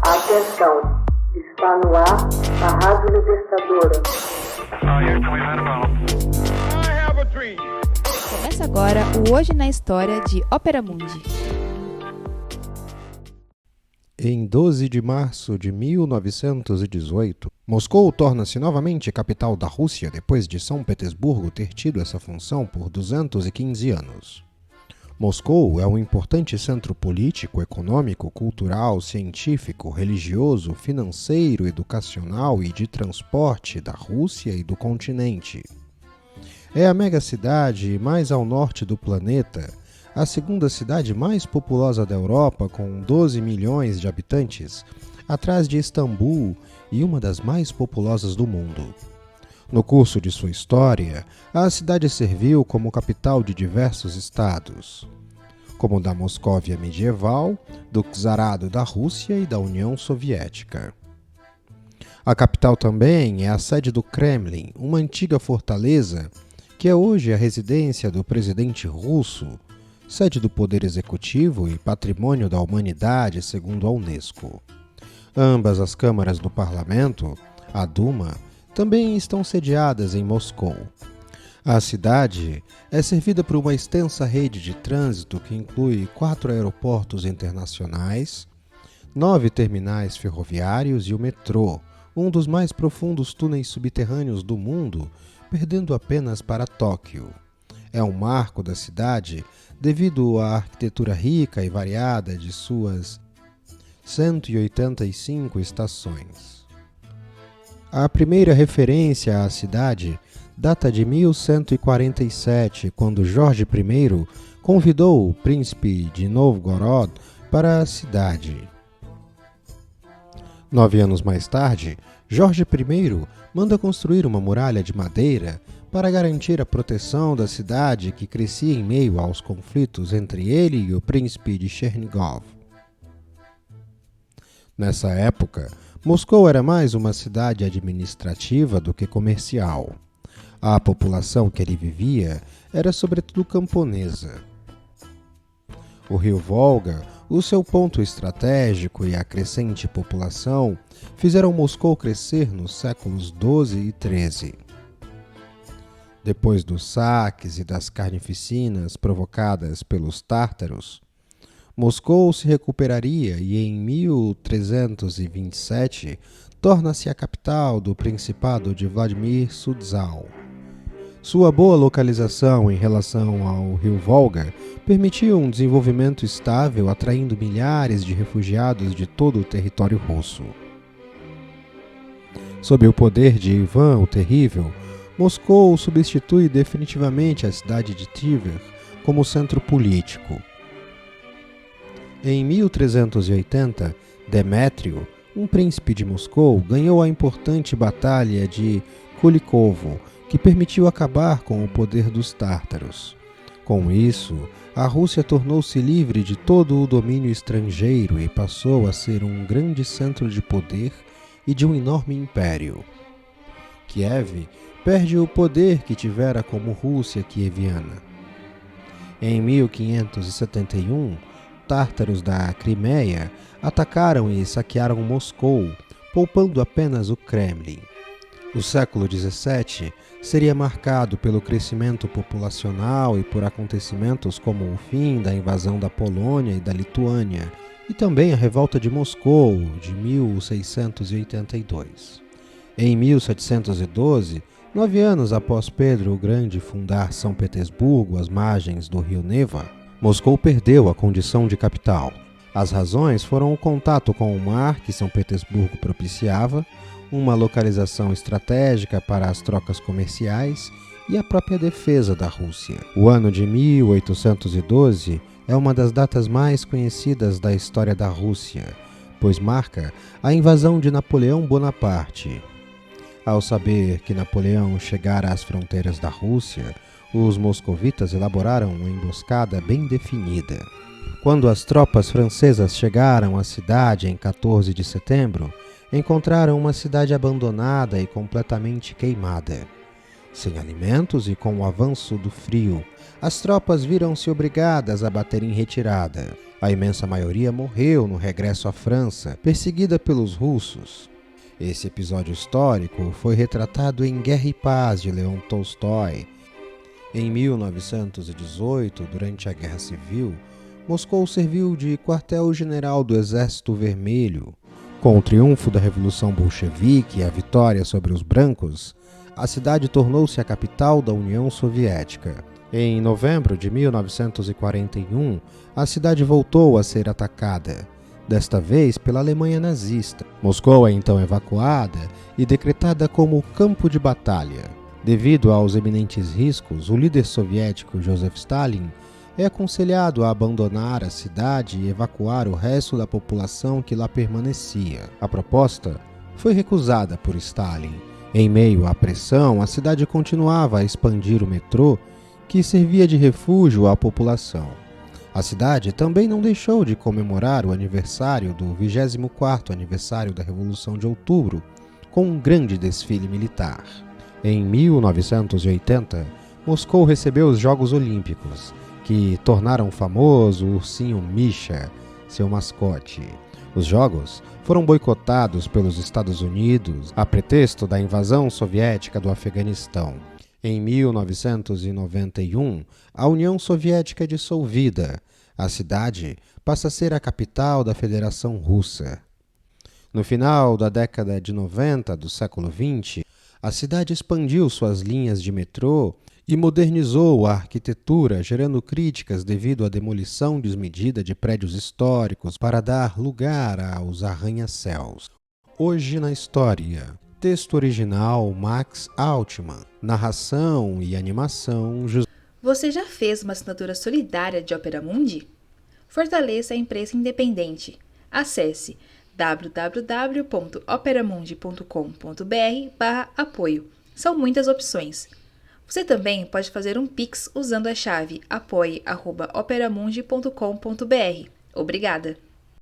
Atenção, está no ar a Rádio Libertadora. Começa agora o Hoje na História de Ópera Mundi. Em 12 de março de 1918, Moscou torna-se novamente capital da Rússia depois de São Petersburgo ter tido essa função por 215 anos. Moscou é um importante centro político, econômico, cultural, científico, religioso, financeiro, educacional e de transporte da Rússia e do continente. É a megacidade mais ao norte do planeta, a segunda cidade mais populosa da Europa, com 12 milhões de habitantes, atrás de Istambul, e uma das mais populosas do mundo. No curso de sua história, a cidade serviu como capital de diversos estados, como da Moscóvia medieval, do Czarado da Rússia e da União Soviética. A capital também é a sede do Kremlin, uma antiga fortaleza que é hoje a residência do presidente russo, sede do Poder Executivo e Patrimônio da Humanidade, segundo a Unesco. Ambas as câmaras do parlamento, a Duma, também estão sediadas em Moscou. A cidade é servida por uma extensa rede de trânsito que inclui 4 aeroportos internacionais, 9 terminais ferroviários e o metrô, um dos mais profundos túneis subterrâneos do mundo, perdendo apenas para Tóquio. É um marco da cidade devido à arquitetura rica e variada de suas 185 estações. A primeira referência à cidade data de 1147, quando Jorge I convidou o príncipe de Novgorod para a cidade. 9 anos mais tarde, Jorge I manda construir uma muralha de madeira para garantir a proteção da cidade que crescia em meio aos conflitos entre ele e o príncipe de Chernigov. Nessa época, Moscou era mais uma cidade administrativa do que comercial. A população que ali vivia era sobretudo camponesa. O rio Volga, o seu ponto estratégico e a crescente população fizeram Moscou crescer nos séculos XII e XIII. Depois dos saques e das carnificinas provocadas pelos tártaros, Moscou se recuperaria e em 1327 torna-se a capital do Principado de Vladimir Suzdal. Sua boa localização em relação ao rio Volga permitiu um desenvolvimento estável, atraindo milhares de refugiados de todo o território russo. Sob o poder de Ivan o Terrível, Moscou substitui definitivamente a cidade de Tver como centro político. Em 1380, Demétrio, um príncipe de Moscou, ganhou a importante batalha de Kulikovo, que permitiu acabar com o poder dos tártaros. Com isso, a Rússia tornou-se livre de todo o domínio estrangeiro e passou a ser um grande centro de poder e de um enorme império. Kiev perde o poder que tivera como Rússia kieviana. Em 1571, tártaros da Crimeia atacaram e saquearam Moscou, poupando apenas o Kremlin. O século XVII seria marcado pelo crescimento populacional e por acontecimentos como o fim da invasão da Polônia e da Lituânia, e também a revolta de Moscou, de 1682. Em 1712, 9 anos após Pedro o Grande fundar São Petersburgo às margens do rio Neva, Moscou perdeu a condição de capital. As razões foram o contato com o mar que São Petersburgo propiciava, uma localização estratégica para as trocas comerciais e a própria defesa da Rússia. O ano de 1812 é uma das datas mais conhecidas da história da Rússia, pois marca a invasão de Napoleão Bonaparte. Ao saber que Napoleão chegara às fronteiras da Rússia, os moscovitas elaboraram uma emboscada bem definida. Quando as tropas francesas chegaram à cidade em 14 de setembro, encontraram uma cidade abandonada e completamente queimada. Sem alimentos e com o avanço do frio, as tropas viram-se obrigadas a bater em retirada. A imensa maioria morreu no regresso à França, perseguida pelos russos. Esse episódio histórico foi retratado em Guerra e Paz, de Leon Tolstói. Em 1918, durante a Guerra Civil, Moscou serviu de quartel-general do Exército Vermelho. Com o triunfo da Revolução Bolchevique e a vitória sobre os brancos, a cidade tornou-se a capital da União Soviética. Em novembro de 1941, a cidade voltou a ser atacada, desta vez pela Alemanha nazista. Moscou é então evacuada e decretada como campo de batalha. Devido aos eminentes riscos, o líder soviético Joseph Stalin é aconselhado a abandonar a cidade e evacuar o resto da população que lá permanecia. A proposta foi recusada por Stalin. Em meio à pressão, a cidade continuava a expandir o metrô, que servia de refúgio à população. A cidade também não deixou de comemorar o aniversário do 24º aniversário da Revolução de Outubro, com um grande desfile militar. Em 1980, Moscou recebeu os Jogos Olímpicos, que tornaram famoso o ursinho Misha, seu mascote. Os Jogos foram boicotados pelos Estados Unidos a pretexto da invasão soviética do Afeganistão. Em 1991, a União Soviética é dissolvida. A cidade passa a ser a capital da Federação Russa. No final da década de 90 do século XX, a cidade expandiu suas linhas de metrô e modernizou a arquitetura, gerando críticas devido à demolição desmedida de prédios históricos para dar lugar aos arranha-céus. Hoje na história. Texto original Max Altman. Narração e animação Você já fez uma assinatura solidária de Opera Mundi? Fortaleça a imprensa independente. Acesse www.operamundi.com.br/apoio. São muitas opções. Você também pode fazer um Pix usando a chave apoie@operamundi.com.br. Obrigada!